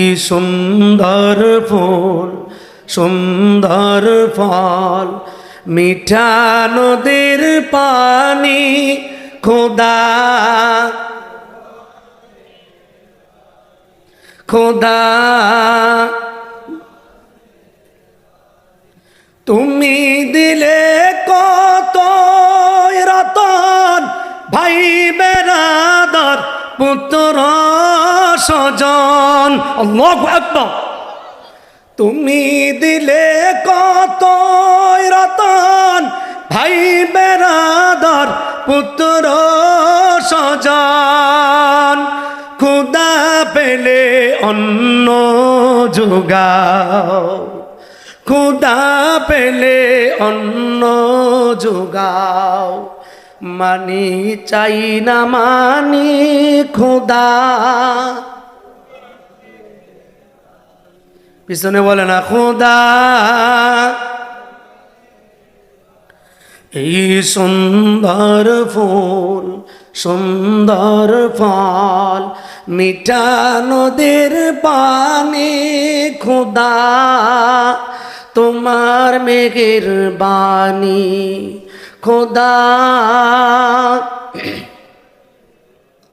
কি সুন্দর ফুল সুন্দর ফল, মিঠা নদীর পানি, খোদা খোদা তুমি দিলে কত রতন, ভাই বেরাদর পুত্র স্বজন। আল্লাহু আকবার। তুমি দিলে কত রতন, ভাই বেরাদর পুত্র স্বজন। খোদা পেলে অন্ন যোগাও, খোদা পেলে অন্ন যোগাও। মানি চাই না মানি খোদা। পিছনে বলে না খোদা। এই সুন্দর ফুল সুন্দর ফল, মিঠা নদীর পানি, খোদা তোমার মেহেরবানি, খোদা।